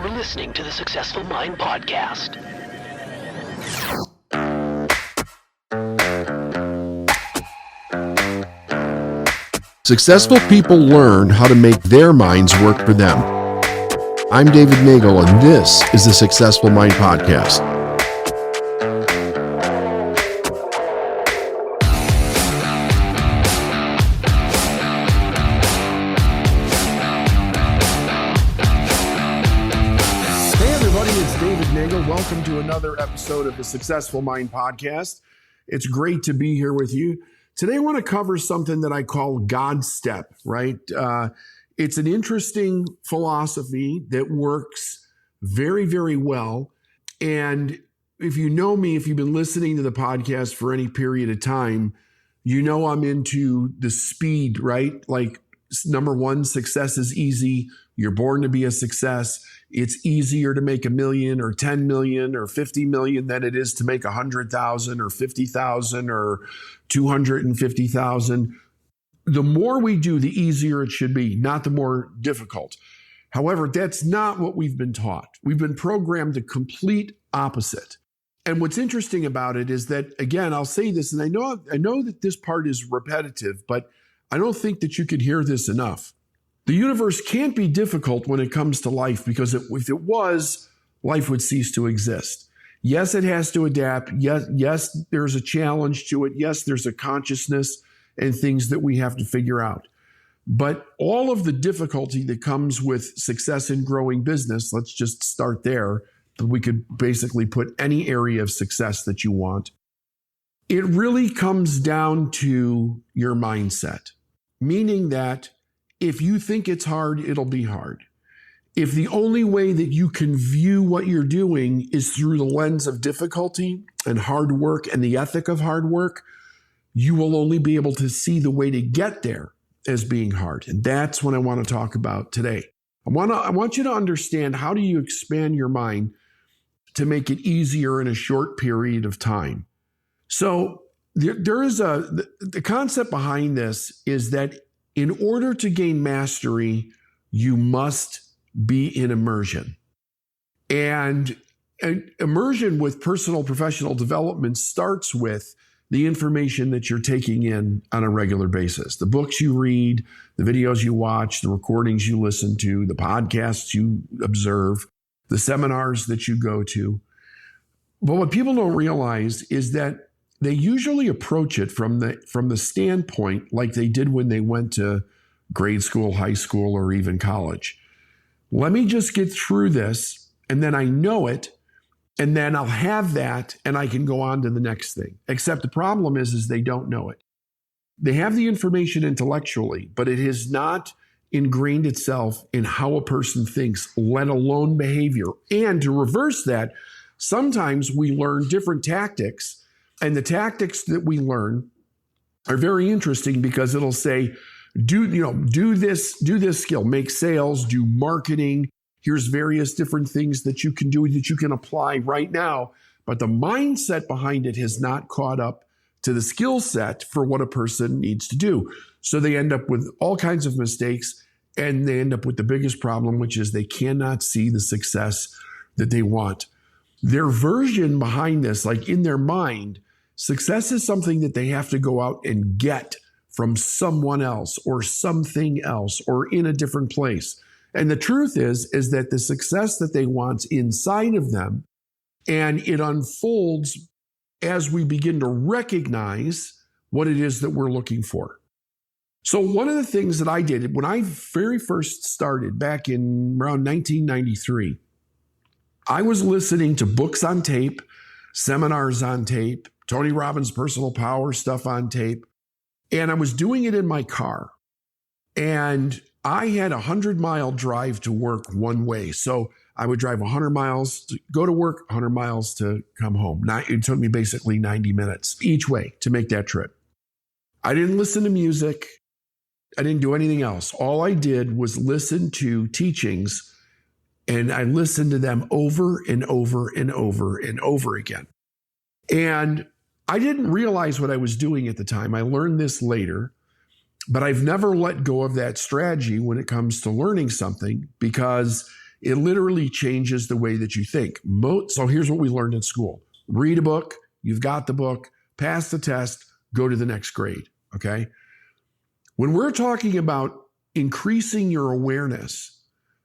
You're listening to the Successful Mind Podcast. Successful people learn how to make their minds work for them. I'm David Nagel, and this is the Successful Mind Podcast. Hey everybody, it's David Nagel. Welcome to another episode of the Successful Mind Podcast. It's great to be here with you. Today, I want to cover something that I call God step, right? It's an interesting philosophy that works very, very well. And if you know me, if you've been listening to the podcast for any period of time, you know I'm into the speed, right? Like, number one, success is easy. You're born to be a success. It's easier to make $1 million or 10 million or 50 million than it is to make 100,000 or 50,000 or 250,000. The more we do, the easier it should be, not the more difficult. However, that's not what we've been taught. We've been programmed the complete opposite. And what's interesting about it is that, again, I'll say this, and I know that this part is repetitive, but I don't think that you could hear this enough. The universe can't be difficult when it comes to life, because if it was, life would cease to exist. Yes, it has to adapt. Yes, there's a challenge to it. Yes, there's a consciousness and things that we have to figure out. But all of the difficulty that comes with success in growing business, let's just start there. We could basically put any area of success that you want. It really comes down to your mindset, meaning that if you think it's hard, it'll be hard. If the only way that you can view what you're doing is through the lens of difficulty and hard work and the ethic of hard work, you will only be able to see the way to get there as being hard. And that's what I want to talk about today. I want you to understand, how do you expand your mind to make it easier in a short period of time? So the concept behind this is that in order to gain mastery, you must be in immersion. And immersion with personal professional development starts with the information that you're taking in on a regular basis. The books you read, the videos you watch, the recordings you listen to, the podcasts you observe, the seminars that you go to. But what people don't realize is that they usually approach it from the standpoint like they did when they went to grade school, high school, or even college. Let me just get through this, and then I know it, and then I'll have that, and I can go on to the next thing. Except the problem is they don't know it. They have the information intellectually, but it has not ingrained itself in how a person thinks, let alone behavior. And to reverse that, sometimes we learn different tactics, and the tactics that we learn are very interesting, because it'll say, do this skill, make sales, do marketing. Here's various different things that you can do that you can apply right now. But the mindset behind it has not caught up to the skill set for what a person needs to do. So they end up with all kinds of mistakes, and they end up with the biggest problem, which is they cannot see the success that they want. Their version behind this, like in their mind, success is something that they have to go out and get from someone else or something else or in a different place. And the truth is that the success that they want's inside of them, and it unfolds as we begin to recognize what it is that we're looking for. So one of the things that I did when I very first started back in around 1993, I was listening to books on tape, seminars on tape, Tony Robbins' personal power stuff on tape. And I was doing it in my car. And I had a 100-mile drive to work one way. So I would drive 100 miles to go to work, 100 miles to come home. It took me basically 90 minutes each way to make that trip. I didn't listen to music. I didn't do anything else. All I did was listen to teachings, and I listened to them over and over and over and over again. And I didn't realize what I was doing at the time. I learned this later, but I've never let go of that strategy when it comes to learning something, because It literally changes the way that you think. So here's what we learned in school. Read a book, you've got the book, pass the test, go to the next grade, okay? When we're talking about increasing your awareness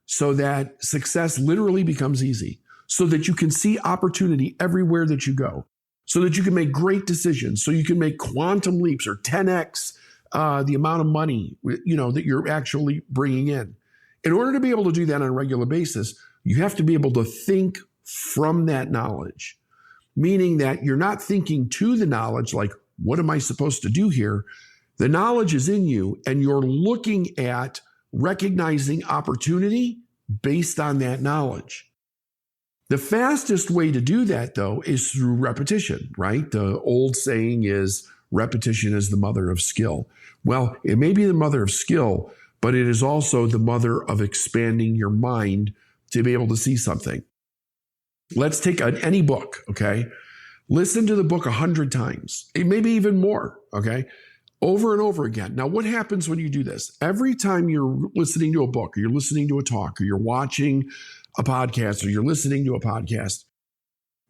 so that success literally becomes easy, so that you can see opportunity everywhere that you go, so that you can make great decisions, so you can make quantum leaps or 10x the amount of money that you're actually bringing in. In order to be able to do that on a regular basis, you have to be able to think from that knowledge, meaning that you're not thinking to the knowledge like, what am I supposed to do here? The knowledge is in you, and you're looking at recognizing opportunity based on that knowledge. The fastest way to do that, though, is through repetition, right? The old saying is repetition is the mother of skill. Well, it may be the mother of skill, but it is also the mother of expanding your mind to be able to see something. Let's take any book, okay? Listen to the book 100 times, maybe even more, okay? Over and over again. Now, what happens when you do this? Every time you're listening to a book, or you're listening to a talk, or you're watching a podcast, or you're listening to a podcast,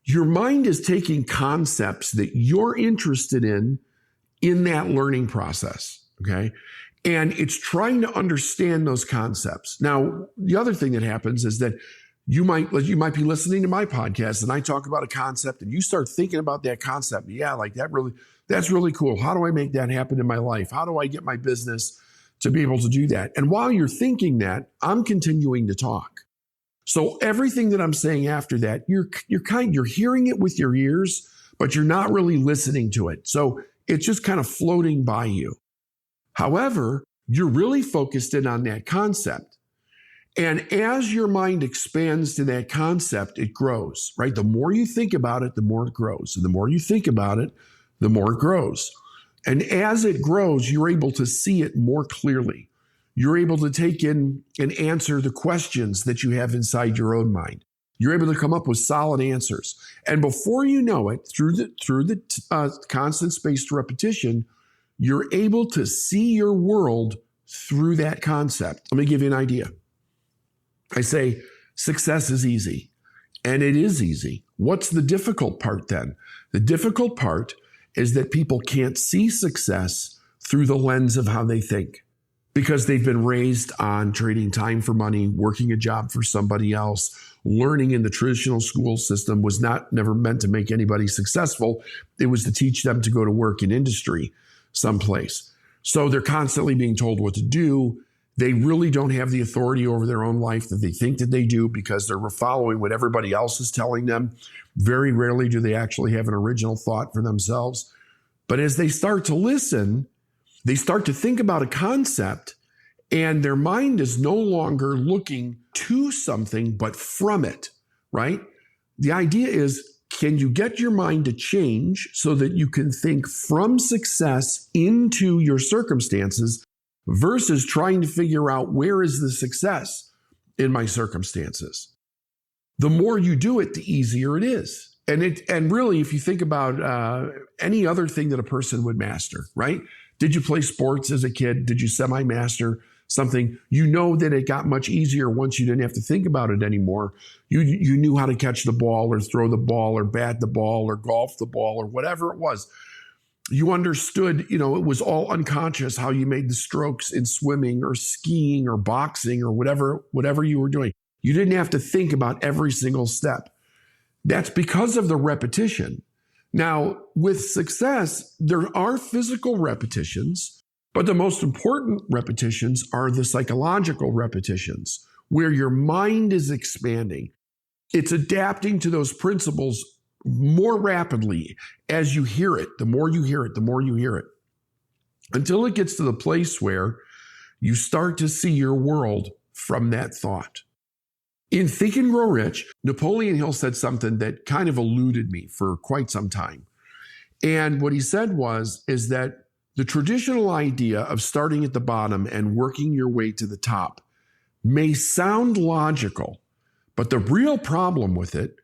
your mind is taking concepts that you're interested in that learning process, okay? And it's trying to understand those concepts. Now, the other thing that happens is that you might be listening to my podcast and I talk about a concept and you start thinking about that concept. Yeah, like that's really cool. How do I make that happen in my life? How do I get my business to be able to do that? And while you're thinking that, I'm continuing to talk. So everything that I'm saying after that, you're hearing it with your ears, but you're not really listening to it. So it's just kind of floating by you. However, you're really focused in on that concept. And as your mind expands to that concept, it grows, right? The more you think about it, the more it grows. And the more you think about it, the more it grows. And as it grows, you're able to see it more clearly. You're able to take in and answer the questions that you have inside your own mind. You're able to come up with solid answers. And before you know it, through the constant spaced repetition, you're able to see your world through that concept. Let me give you an idea. I say success is easy, and it is easy. What's the difficult part then? The difficult part is that people can't see success through the lens of how they think, because they've been raised on trading time for money, working a job for somebody else. Learning in the traditional school system was never meant to make anybody successful. It was to teach them to go to work in industry someplace. So they're constantly being told what to do. They really don't have the authority over their own life that they think that they do, because they're following what everybody else is telling them. Very rarely do they actually have an original thought for themselves. But as they start to listen, they start to think about a concept, and their mind is no longer looking to something, but from it, right? The idea is, can you get your mind to change so that you can think from success into your circumstances versus trying to figure out where is the success in my circumstances? The more you do it, the easier it is. And really, if you think about any other thing that a person would master, right? Did you play sports as a kid? Did you semi-master something? You know that it got much easier once you didn't have to think about it anymore. You knew how to catch the ball or throw the ball or bat the ball or golf the ball or whatever it was. You understood, it was all unconscious how you made the strokes in swimming or skiing or boxing or whatever you were doing. You didn't have to think about every single step. That's because of the repetition. Now, with success, there are physical repetitions, but the most important repetitions are the psychological repetitions, where your mind is expanding. It's adapting to those principles more rapidly as you hear it. The more you hear it, the more you hear it, until it gets to the place where you start to see your world from that thought. In Think and Grow Rich, Napoleon Hill said something that kind of eluded me for quite some time. And what he said is that the traditional idea of starting at the bottom and working your way to the top may sound logical, but the real problem with it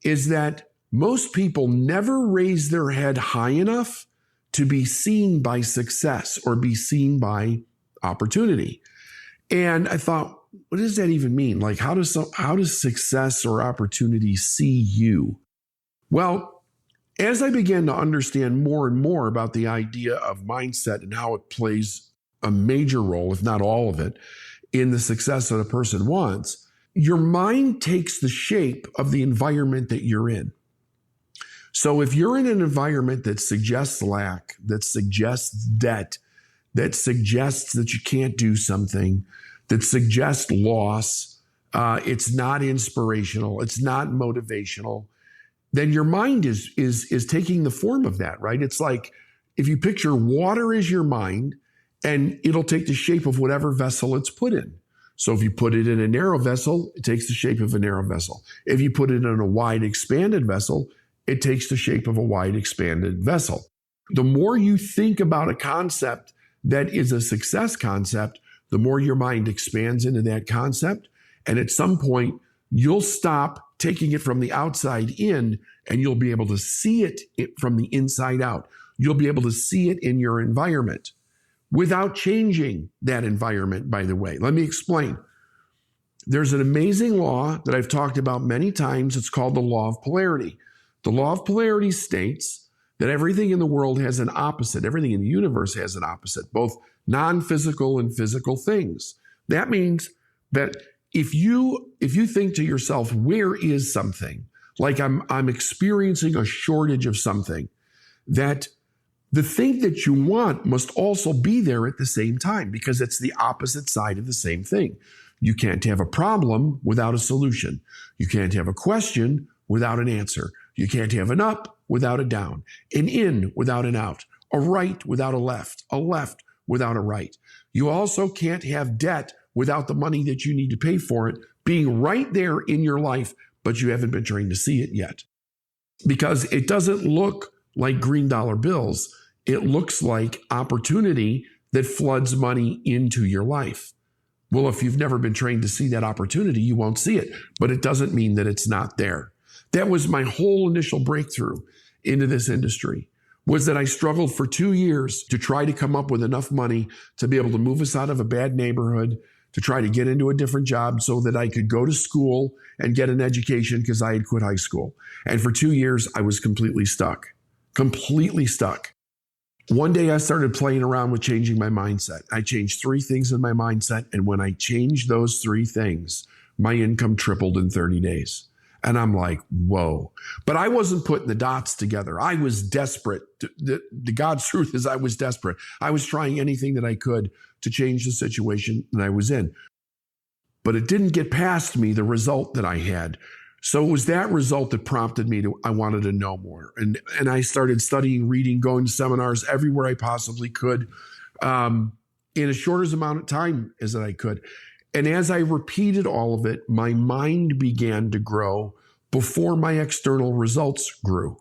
is that most people never raise their head high enough to be seen by success or be seen by opportunity. And I thought, what does that even mean? Like, how does success or opportunity see you? Well, as I began to understand more and more about the idea of mindset and how it plays a major role, if not all of it, in the success that a person wants, your mind takes the shape of the environment that you're in. So if you're in an environment that suggests lack, that suggests debt, that suggests that you can't do something, that suggests loss, it's not inspirational, it's not motivational, then your mind is taking the form of that, right? It's like if you picture water as your mind, and it'll take the shape of whatever vessel it's put in. So if you put it in a narrow vessel, it takes the shape of a narrow vessel. If you put it in a wide expanded vessel, it takes the shape of a wide expanded vessel. The more you think about a concept that is a success concept, the more your mind expands into that concept. And at some point, you'll stop taking it from the outside in, and you'll be able to see it from the inside out. You'll be able to see it in your environment without changing that environment, by the way. Let me explain. There's an amazing law that I've talked about many times. It's called the law of polarity. The law of polarity states that everything in the world has an opposite. Everything in the universe has an opposite, both non-physical and physical things. That means that if you think to yourself, where is something? Like I'm experiencing a shortage of something, that the thing that you want must also be there at the same time, because it's the opposite side of the same thing. You can't have a problem without a solution. You can't have a question without an answer. You can't have an up without a down, an in without an out, a right without a left without a right. You also can't have debt without the money that you need to pay for it being right there in your life, but you haven't been trained to see it yet. Because it doesn't look like green dollar bills. It looks like opportunity that floods money into your life. Well, if you've never been trained to see that opportunity, you won't see it, but it doesn't mean that it's not there. That was my whole initial breakthrough into this industry, was that I struggled for 2 years to try to come up with enough money to be able to move us out of a bad neighborhood, to try to get into a different job so that I could go to school and get an education, because I had quit high school. And for 2 years, I was completely stuck. One day I started playing around with changing my mindset. I changed 3 things in my mindset. And when I changed those 3 things, my income tripled in 30 days. And I'm like, whoa. But I wasn't putting the dots together. I was desperate. The God's truth is I was desperate. I was trying anything that I could to change the situation that I was in. But it didn't get past me, the result that I had. So it was that result that prompted me I wanted to know more. And I started studying, reading, going to seminars everywhere I possibly could, in as short as amount of time as I could. And as I repeated all of it, my mind began to grow before my external results grew.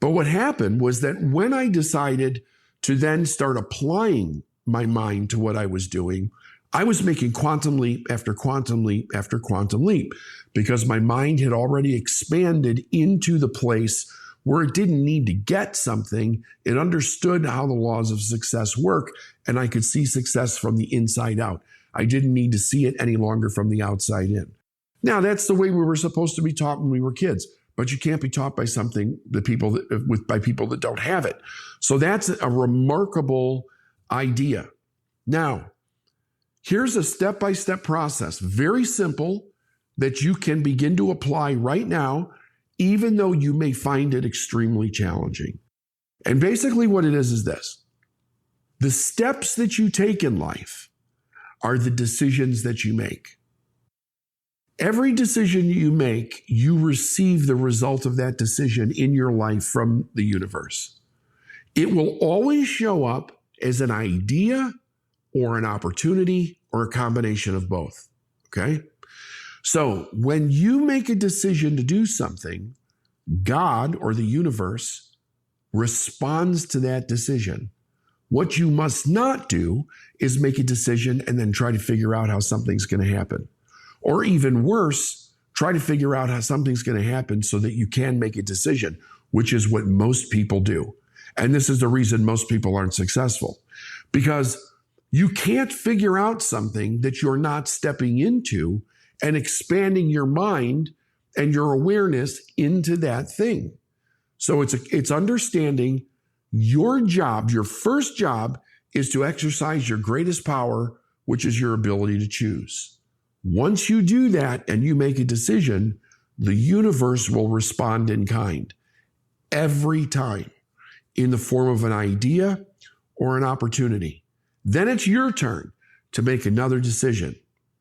But what happened was that when I decided to then start applying my mind to what I was doing, I was making quantum leap after quantum leap after quantum leap, because my mind had already expanded into the place where it didn't need to get something. It understood how the laws of success work, and I could see success from the inside out. I didn't need to see it any longer from the outside in. Now, that's the way we were supposed to be taught when we were kids, but you can't be taught by by people that don't have it. So that's a remarkable idea. Now, here's a step-by-step process, very simple, that you can begin to apply right now, even though you may find it extremely challenging. And basically what it is this. The steps that you take in life are the decisions that you make. Every decision you make, you receive the result of that decision in your life from the universe. It will always show up as an idea or an opportunity or a combination of both, okay? So when you make a decision to do something, God or the universe responds to that decision. What you must not do is make a decision and then try to figure out how something's going to happen. Or even worse, try to figure out how something's going to happen so that you can make a decision, which is what most people do. And this is the reason most people aren't successful. Because You can't figure out something that you're not stepping into and expanding your mind and your awareness into that thing. So it's understanding your job. Your first job is to exercise your greatest power, which is your ability to choose. Once you do that and you make a decision, the universe will respond in kind every time in the form of an idea or an opportunity. Then it's your turn to make another decision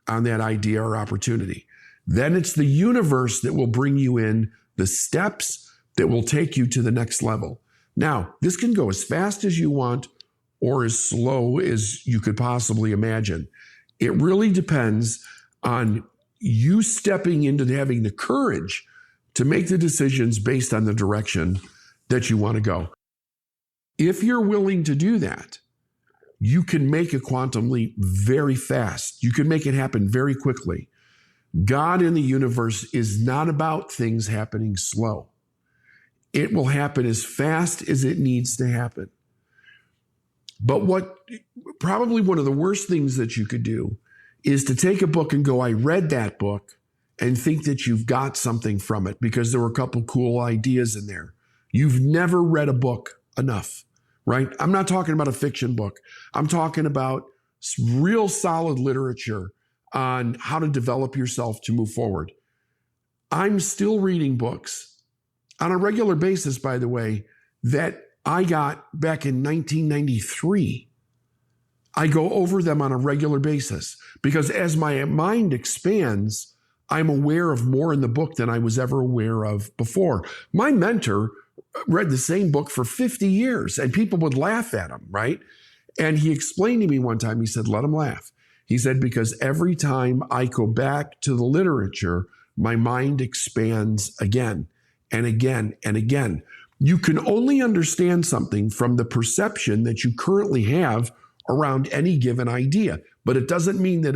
on that idea or opportunity. Then it's the universe that will bring you in the steps that will take you to the next level. Now, this can go as fast as you want or as slow as you could possibly imagine. It really depends on you stepping into having the courage to make the decisions based on the direction that you want to go. If you're willing to do that, you can make a quantum leap very fast. You can make it happen very quickly. God in the universe is not about things happening slow. It will happen as fast as it needs to happen. But probably one of the worst things that you could do is to take a book and go, I read that book, and think that you've got something from it because there were a couple cool ideas in there. You've never read a book enough, right? I'm not talking about a fiction book. I'm talking about real solid literature on how to develop yourself to move forward. I'm still reading books on a regular basis, by the way, that I got back in 1993. I go over them on a regular basis because as my mind expands, I'm aware of more in the book than I was ever aware of before. My mentor read the same book for 50 years and people would laugh at him, right? And he explained to me one time, he said, let him laugh. He said, because every time I go back to the literature, my mind expands again and again and again. You can only understand something from the perception that you currently have around any given idea, but it doesn't mean that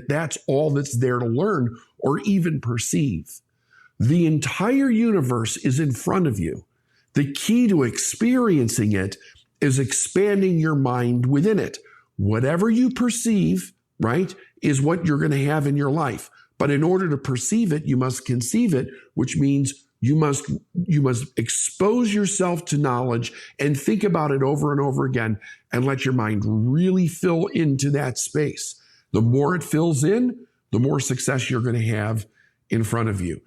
that's all that's there to learn or even perceive. The entire universe is in front of you. The key to experiencing it is expanding your mind within it. Whatever you perceive, right, is what you're going to have in your life. But in order to perceive it, you must conceive it, which means you must expose yourself to knowledge and think about it over and over again and let your mind really fill into that space. The more it fills in, the more success you're going to have in front of you.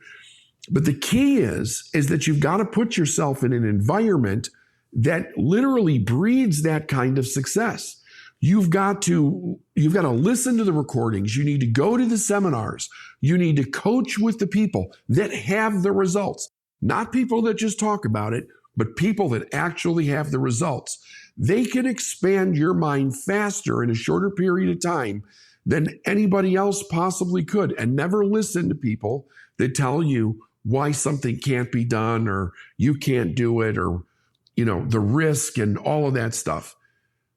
But the key is that you've got to put yourself in an environment that literally breeds that kind of success. You've got to listen to the recordings. You need to go to the seminars. You need to coach with the people that have the results, not people that just talk about it, but people that actually have the results. They can expand your mind faster in a shorter period of time than anybody else possibly could. And never listen to people that tell you why something can't be done or you can't do it or, the risk and all of that stuff.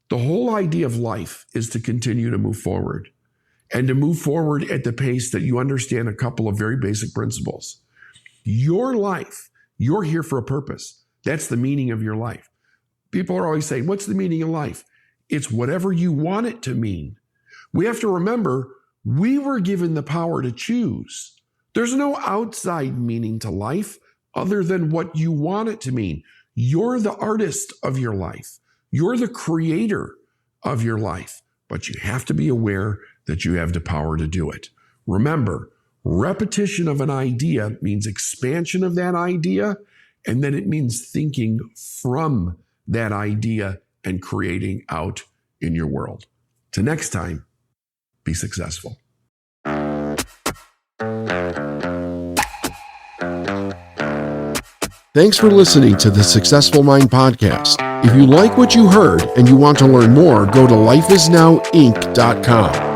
The whole idea of life is to continue to move forward and to move forward at the pace that you understand a couple of very basic principles. Your life, you're here for a purpose. That's the meaning of your life. People are always saying, what's the meaning of life? It's whatever you want it to mean. We have to remember we were given the power to choose. There's no outside meaning to life other than what you want it to mean. You're the artist of your life. You're the creator of your life, but you have to be aware that you have the power to do it. Remember, repetition of an idea means expansion of that idea, and then it means thinking from that idea and creating out in your world. Till next time, be successful. Thanks for listening to the Successful Mind Podcast. If you like what you heard and you want to learn more, go to lifeisnowinc.com.